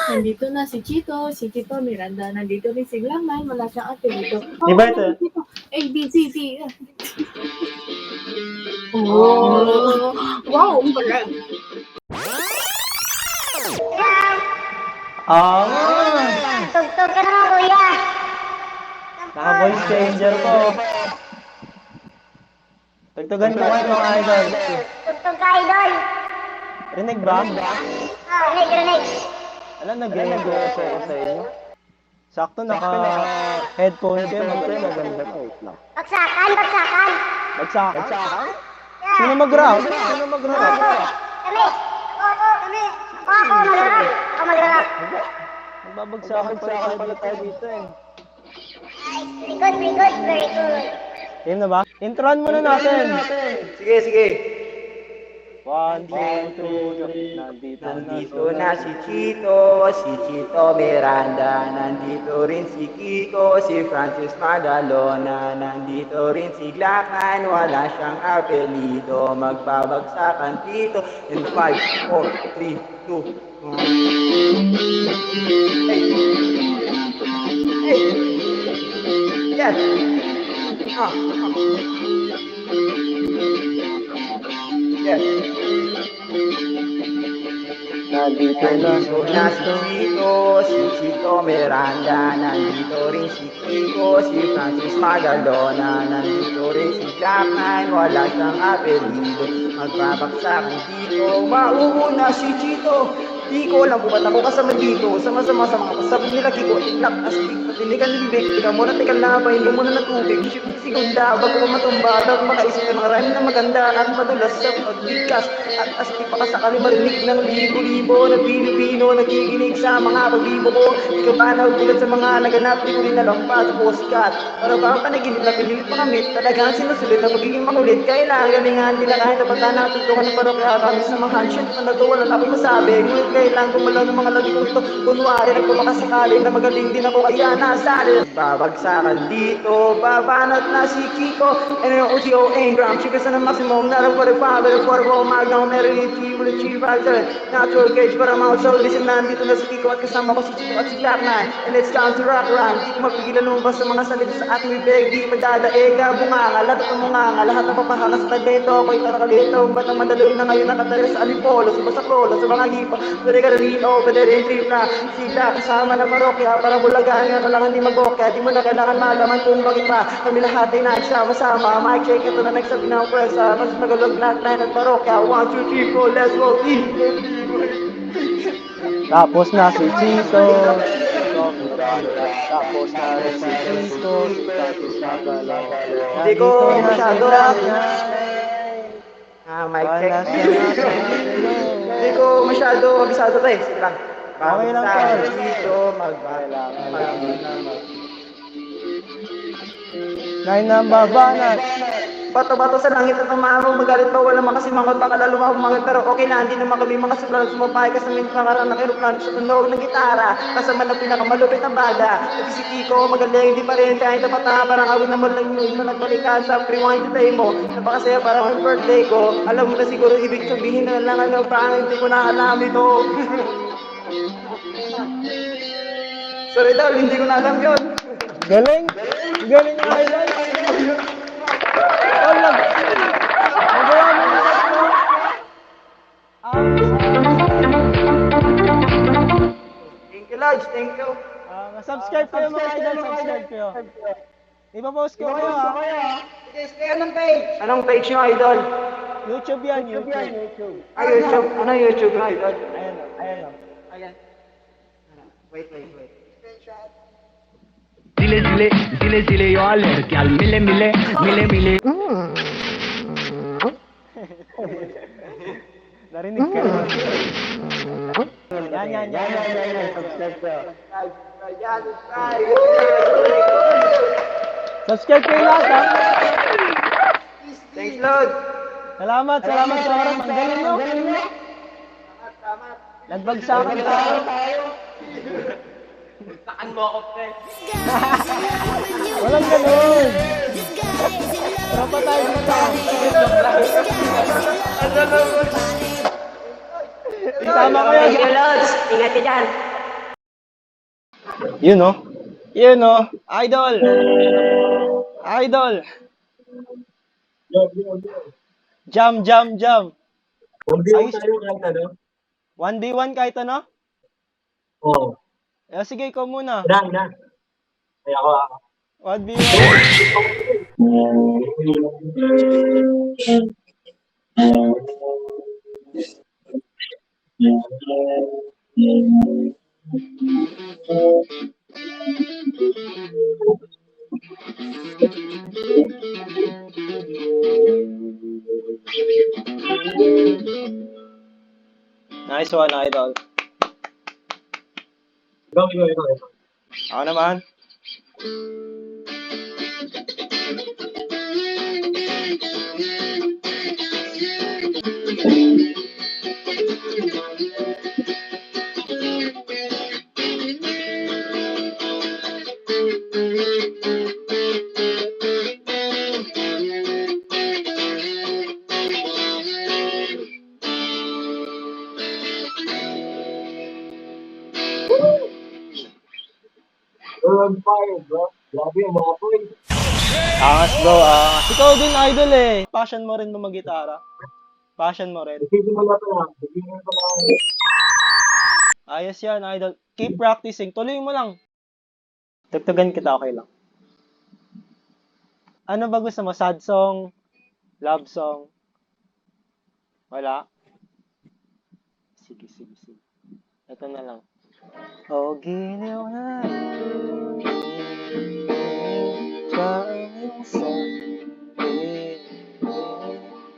Nandito na si Chito, si Chito Miranda. Nandito rin si Glamay, wala siyang apelido. Iba ito. A, B, C, D. Oh, wow, correct. Tugtog ka naman, kuya. Naka-voice changer ko. Tugtugan ko kayo mga idol. Tugtog ka, idol. Rinig ba? Rinig. Alam, nag-rinig ko sa inyo. Sakto naka-headphone kayo. Maganda to. Bagsakan. Bagsakan? Sino mag-rap? Kami. Ako mag-rap. Magbabagsakan pala tayo dito eh. Very good. Game na ba? Introan muna natin. Sige. 1, 2, 3. Nandito na si Chito Miranda. Nandito rin si Kiko, si Francis Magalona. Nandito rin si Glakan, wala siyang apelido. Magbabagsakan dito in 5, 4, 3, 2, 1. Hey! Yes! Yes! Nandito na si Chito Miranda. Nandito rin si Kiko, si Francis Magalona. Nandito rin si Glakan, wala siyang apelido. Magbabagsakan dito, mauuna si Chito. Di ko alam kung ba't ako kasama dito. Sama-sama sa mga pasabi nila Kiko. Itlak, astig, patilikan limbig. Tika muna, tika labay, hindi muna na tubig. Sigunda, bago ko matumba. Bago makaisip ng mga rhyme na maganda. At madulas sa pagbigkas. At astig pa ka sakali marinig ng libo-libo na Pilipino. Nakikinig sa mga pagbibo ko. Di ka ba nagulat sa mga naganap. Di ko rin alam pa sa postcard. Para ba ang panaginip na pinilit makamit. Talagang sinusulit na pagiging makulit. Kailangan galingan, di na kahit napata na tutukan ng parokya. Kami sa mga handshake na nagawa na ako'y masabi. Ngunit kailangan gumalaw ng mga labi ko ito. Kunwari nagpumakasakali na magaling din ako kaya nasali. Babagsakan dito, babanat na si Kiko. N-O-T-O-N, gram, chika sa na maximum. Narang for the father, for the magnum, merit, will achieve natural gauge para mga soul. Listen na, dito na si Kiko at kasama ko si Chito at si Glackman. And it's time to rock rhyme. Di ko mapigilan lumabas sa mga salita sa aking bibig. Di madadaega, bunganga, lahat ng munganga. Lahat ng papahanga sa talento, ako'y tarakalito. Ba't ang madaloy na ngayon nakatala sa alipolo, sa basaklolo, sa mga hipa. Pwede ka rin pwede rin trip na sila kasama na parokya para bulagaan nga kailangan di mag-okya. Di mo na kailangan malaman kung bakit pa kami lahat ay nagsama-sama. Mic check, ito na nagsabi ng presa. Mas magalog lahat na ng parokya. 1, 2, 3, 4, let's roll. Tapos na si Chito. Tapos na rin si Chito. Hindi ko masyado. Mic check. Hindi ko masyado abisado to eh. Sige lang. Okay lang po. Dito, Nine na babanat. Bato-bato sa langit at umaamang magalit pa wala makasimangot baka lalo makamangot pero okay na hindi naman kami mga sulat sumapay kasama yung pangarang ng aeroplano sa tunog ng gitara kasama ng pinakamalupit na bada at si Kiko magaling di pa rin kahit napata parang awit naman lang yun na nagbalikan sa rewind today mo napakasaya parang ang birthday ko alam mo na siguro ibig sabihin na lang ano parang hindi ko na alam ito. Sorry daw hindi ko na alam yun. Galing na highlight. Magawa mo na ito. Thank you, Lodge. Thank you. Subscribe kayo mga idol. Subscribe kayo. Ipapost ko kayo ha. Sige, anong page? Anong page nyo, idol? YouTube yan, YouTube. YouTube. Ano YouTube, idol? Ayan. Wait. Zile yo lड़कियां मिले Narinig ka naman. Yan. Subscribe kayo. Subscribe kayo lahat ha. Thanks, Lord. Salamat sa oras. Ang galing nyo. Nagbagsakan tayo. Takan mo ako, pre. Walang ganun. Tropa tayo dito. Isama ko yan. Thank you, Lods. Ingat ka dyan. Yun oh. Yun oh. Idol. Idol. Jam, jam, jam. Ayos. 1v1 kahit ano? Oo. Sige, ikaw muna. Na. Ay, ako. 1v1. Nice one, Idol. Ikaw. Ako naman. You're on fire, bro. Grabe yung mga boy. Angas bro, ikaw din idol eh. Passion mo rin mag-gitara. Passion mo rin. Isipin mo na pa. Bigyan mo na. Ayos yan, idol. Keep practicing. Tuloy mo lang. Tugtugan kita, okay lang. Ano ba gusto mo? Sad song? Love song? Wala? Sige. Ito na lang. O giliw na paano sa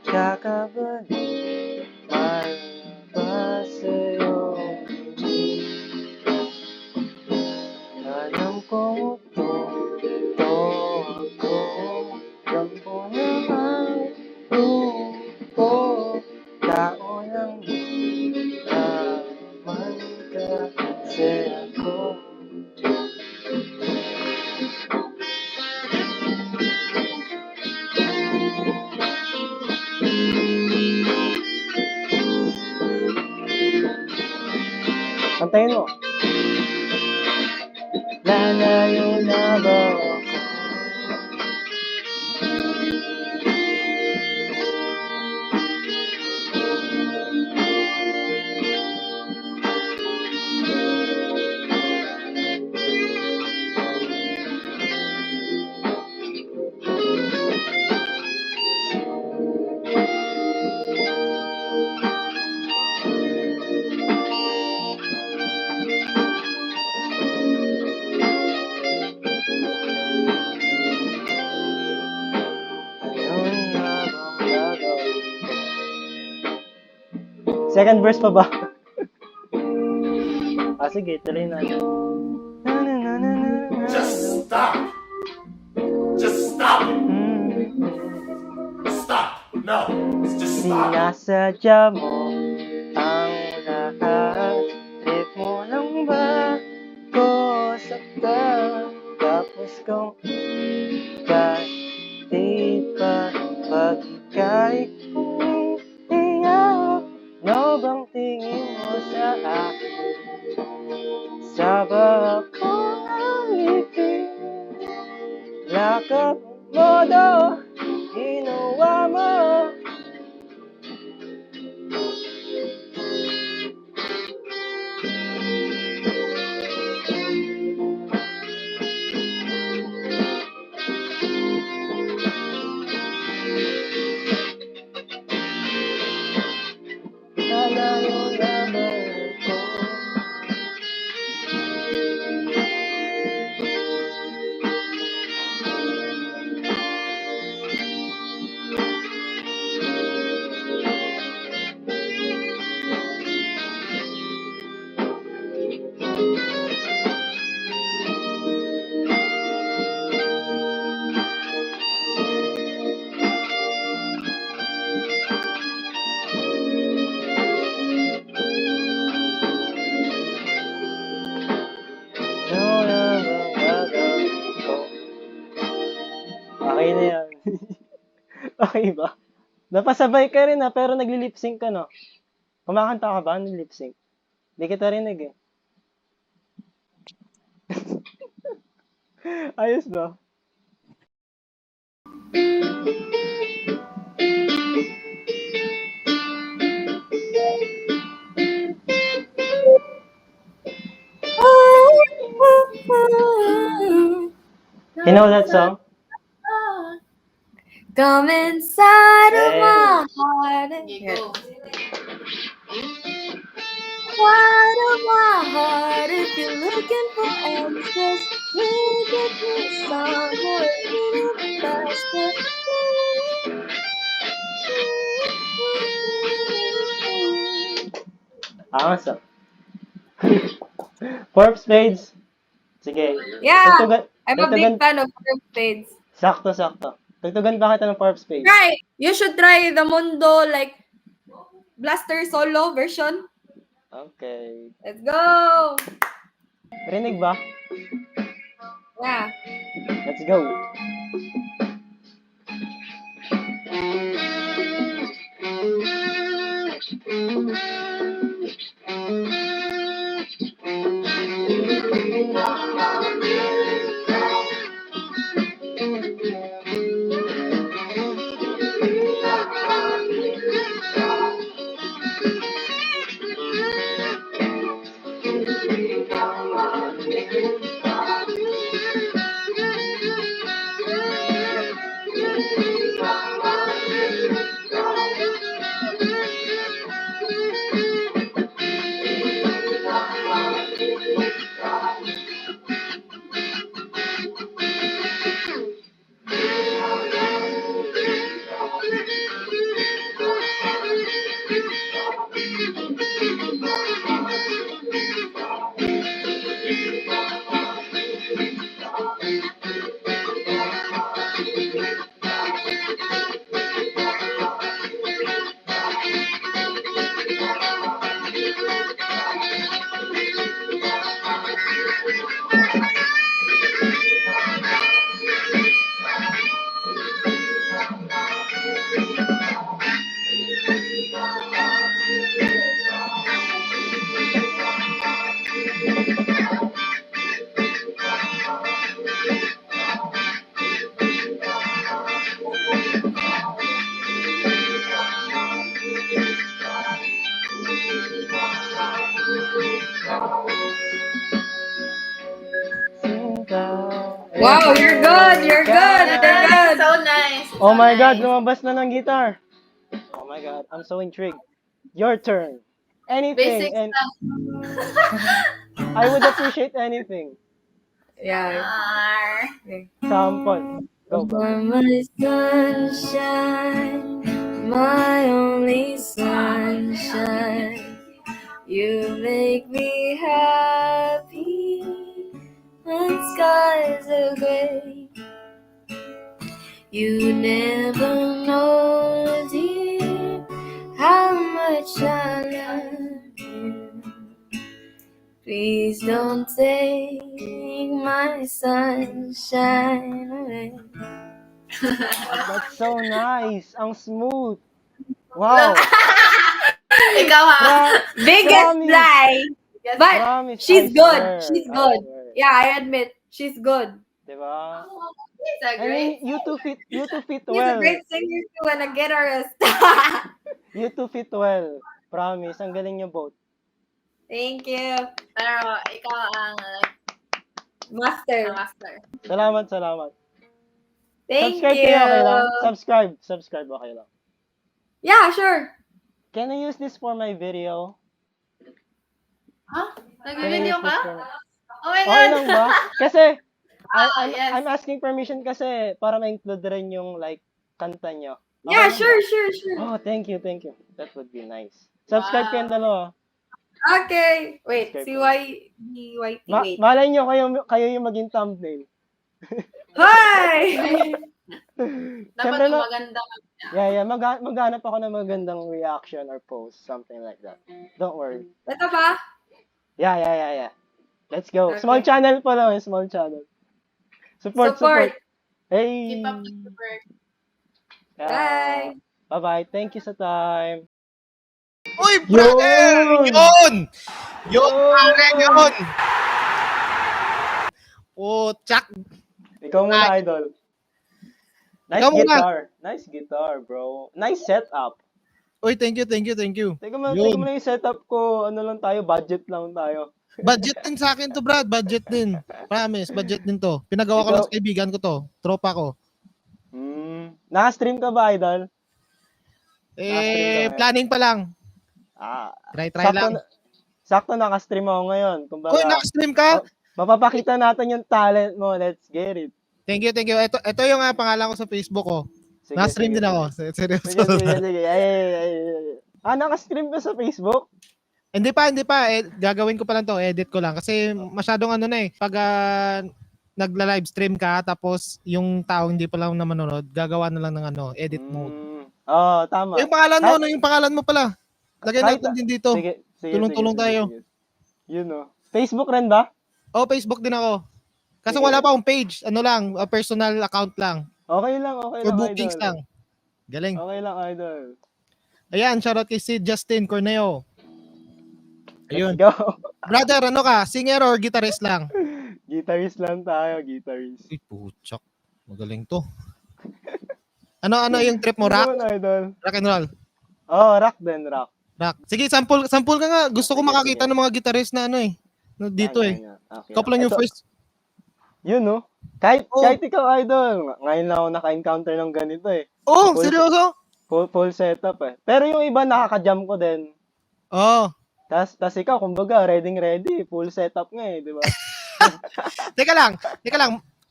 kakabalik ay pa sa'yo. Alam ko ito ako rampo naman ko tao lang naman kasi ako. Kantayin mo. Lalayo na ba ako? Second verse pa ba? Sige, tuloy natin. Just stop. Just stop it. Stop. No. Just stop. Sinasadya mo ang lahat. Trip mo lang ba ko saktan? Tapos kung di pa pag ika'y umiiyak, no bang tingin mo sa akin? Sabak ko alipin, lakap mo daw, ginawa mo. Lalayo naman ako. Okay na yan. Okay ba? Napasabay ka rin pero nagli-lip sync ka no? Kumakanta ka ba? Nag-lip sync? Hindi kita rinig eh. Ayos ba? You know that song? Come inside of Very my heart. Okay, go. Inside of my heart, if you're looking for answers, please give me somewhere a little faster. Angas ah. Four of Spades. Sige. Yeah, Tugtugan, I'm a tugtugan, big fan of Four Spades. sakto. Tugtugan ba kita ng Four of Spades? Try. You should try the Mundo like Blaster solo version. Okay. Let's go. Rinig ba? Yeah. Let's go. Wow, you're good. You're good. You're good. So nice. Oh So my God, nice. lumabas na ng guitar. Oh my God, I'm so intrigued. Your turn. Anything, Basic and stuff. I would appreciate anything. Yeah. Sample. Go. You're my sunshine, my only sunshine. You make me happy when skies are gray. You never know, dear, how much I love you. Please don't take my sunshine away. That's so nice. Ang smooth. Wow. Ikaw ha. Biggest Promise. lie. But Promise, she's I good. swear. She's I good. swear. Yeah, I admit. She's good. Diba? He's a I mean, great. you two fit He's well. a great singer too and a guitarist. You two fit well. Promise, ang galing niyo both. Thank you. Pero ikaw ang Master. master. Salamat. Thank Subscribe you. kayo, okay lang? Subscribe, okay lang. Yeah, sure. Can I use this for my video? Ha? Can I Nag-video use this ka? for Oh my Okay God. lang ba? Kasi, Yes. I'm asking permission kasi para ma-include rin yung like kanta nyo. Okay Yeah, lang sure. ba? Oh, thank you. That would be nice. Subscribe kayong dalawa. Okay. Wait, Subscribe CYT. Wait. Malay nyo kayo yung maging thumbnail. Hi! Dapat Siyempre yung na, maganda. yeah, maghanap ako ng magandang reaction or post, something like that. Don't worry. Ito ba? Yeah. Let's go. Okay. Small channel pa lang, small channel. Support. Hey! Keep up the work. Yeah. Bye-bye. Thank you sa time. Uy, brother! Yun! Yun, pare, yun! Puchak. Ikaw muna, idol. Nice Ikaw muna. guitar. Nice guitar, bro. Nice setup. Uy, thank you. Teka mo Yun. na yung setup ko. Ano lang tayo, budget lang tayo. Budget din sa akin to, Brad. Budget din. Promise, budget din to. Pinagawa ko lang sa kaibigan ko to. Tropa ko. Naka-stream ka ba, idol? Planning pa lang. Try lang. Sakto naka-stream ako ngayon. Kumbaga, Uy, naka-stream ka? mapapakita natin yung talent mo. Let's get it. Thank you. Ito yung pangalan ko sa Facebook ko. Sige, Na-stream sige, din ako. Sige, Seryoso. sige. Ay. Naka-stream ka sa Facebook? Hindi pa. Gagawin ko pa lang to. Edit ko lang. Kasi masyadong pag nagla-live stream ka, tapos yung tao hindi pa lang na manonood, gagawa na lang ng edit mode. Tama. Yung pangalan mo pala. Lagyan natin din dito. Sige, Tulong-tulong tayo. Sige. Yun. Facebook rin ba? Facebook din ako. Kasi wala pa akong page. Personal account lang. Okay lang, For bookings idol. lang. Galing. Okay lang, idol. Ayan, shoutout kay si Justin Corneo. Ayun. Let's go. Brother, singer or guitarist lang? Guitarist lang tayo, guitarist. Uy, puchak. Magaling to. Ano yung trip mo? Rock? Ano, idol? Rock and roll? Rock din, rock. Rock. Sige, sample ka nga. Gusto ko makakita ng mga guitarist na dito Okay. Couple lang yung first. Yun, no? Kahit ikaw, idol. Ngayon lang ako naka-encounter ng ganito eh. Seryoso? Full setup eh. Pero yung iba nakaka-jam ko din. Tas ikaw, kumbaga, ready. Full setup nga eh, di ba? Teka lang.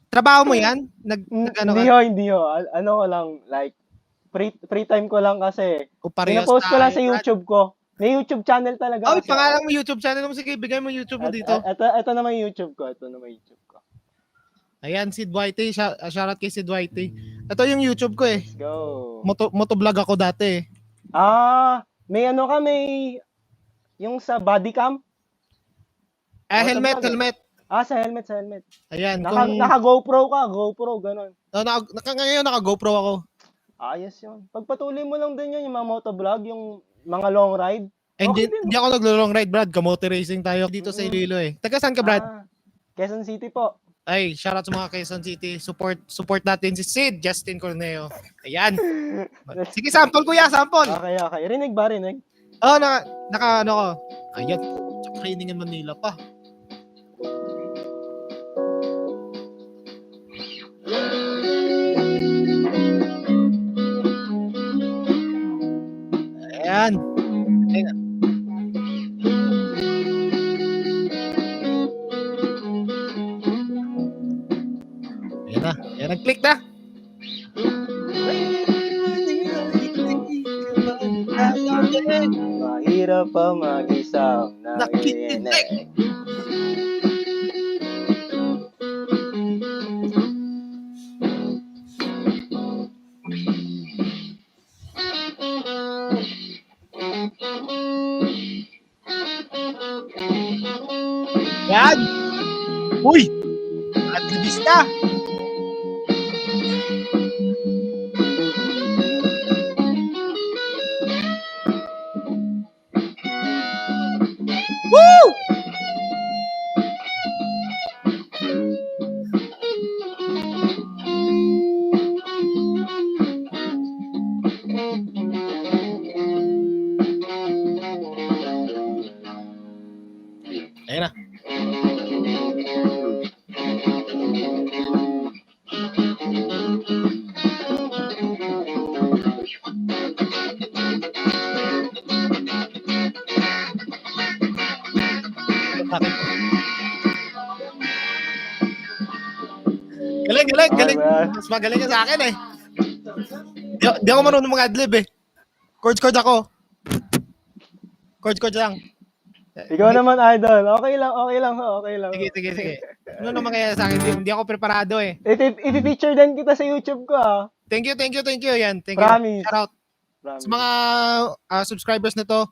Trabaho mo yan? Hindi ho. Ano ko lang, like, free time ko lang kasi. Pinapost ko lang sa YouTube ko. May YouTube channel talaga. Pangalan mo YouTube channel mo. Sige, bigay mo YouTube mo dito. Ito naman yung YouTube ko. Ayan, Sid Whitey. Shoutout kay Sid Whitey. Ito yung YouTube ko eh. Let's go. Motovlog ako dati eh. May yung sa body cam? Helmet. Sa helmet. Ayan. Naka-GoPro ka, GoPro, ganun. Ngayon naka-GoPro ako. Ayos yun. Pagpatuloy mo lang din yun, yung mga motovlog, yung mga long ride. Hindi ako naglo-long ride, Brad. Kamote racing tayo dito sa Iloilo eh. Taga saan ka, Brad? Quezon City po. Ay, shoutout sa mga Quezon City. Support natin si Sid Justin Corneo. Ayan. Sige, sample kuya, sample. Okay. Rinig ba? Naka ko. Ayan. Sa training in Manila pa. Ayan. Ayan, nag-click na. Mahirap pa mag-isang nakikinig. Yan! Uy! Adlibista! Woo! Ayan na. Galing. Mas magaling ka sa akin eh. Di ako marunong mag-adlib eh. Chords ako. Chords lang. Ikaw naman, idol. Okay lang. Sige. Ano naman kaya sa akin? Hindi ako preparado eh. I-feature din kita sa YouTube ko Thank you. Yan. Thank Promise. you. Shout out. Sa mga subscribers nito,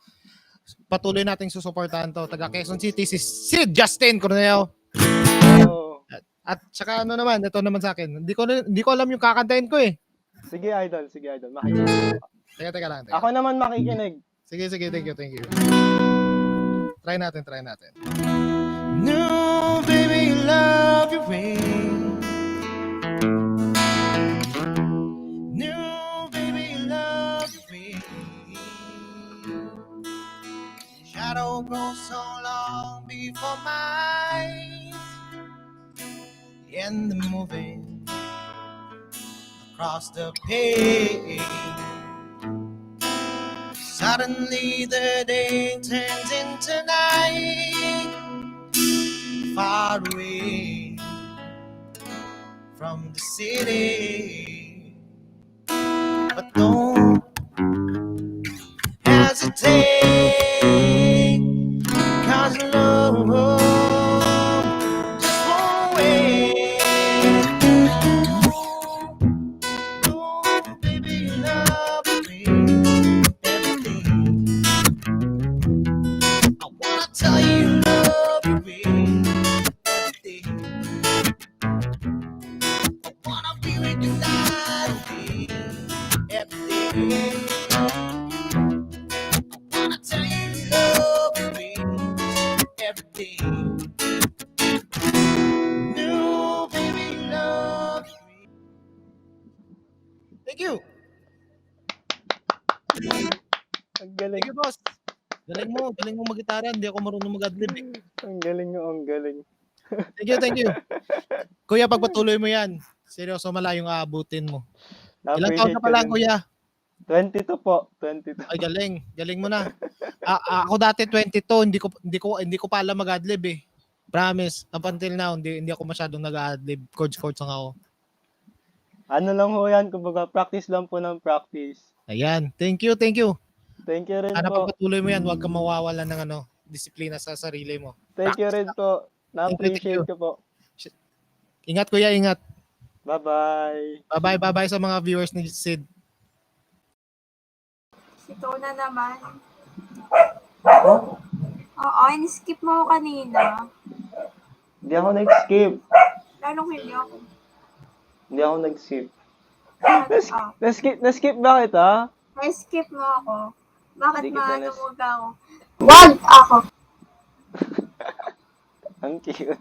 patuloy nating susuportahan to. Taga Quezon City, si Sid Justin Corneo. At saka ito naman sa akin. Hindi ko alam yung kakantahin ko eh. Sige, idol. Makikinig. Teka lang. Ako naman makikinig. Sige. Thank you. Try natin. No, baby, love you you rain. New baby, love you rain. Shadow grows so long before mine. And the moving across the page. Suddenly the day turns into night. Far away from the city. But don't hesitate, 'cause love just won't wait. Oh, baby, love me every day. I wanna tell you love me every day. I wanna be with you night and day, every day. I wanna tell you love me every day. New baby, love me. Thank you. Ang galing. Thank you, boss. Galing mo mag-gitara. Hindi ako marunong mag-adlib. Ang galing mo, ang galing. Thank you. Kuya, pagpatuloy mo yan. Seryoso, malayong aabutin mo. Ilang taon ka pa lang, kuya? 22 po, 22. Ay, galing mo na. Ako dati 22, hindi ko pa alam mag-adlib eh. Promise, up until now, hindi ako masyadong nag-adlib. Chords lang ako. Ano lang ho yan, kumbaga practice lang po ng practice. Ayan, thank you. Thank you rin Sana po. pagpatuloy mo yan, huwag kang mawawalan ng disiplina sa sarili mo. Thank you rin po. Na-appreciate Thank you. ko po. Ingat, kuya, ingat. Bye-bye. Bye-bye sa mga viewers ni Sid. Ito na naman. Oo, in-skip mo ako kanina. Hindi ako nag-skip. Lalong hindi ako. Hindi ako nag-skip. Ah, Na-skip ba kita? na-skip mo ako. Bakit Hindi kita maano nas- mo ba ako? Wag ako. Ang cute.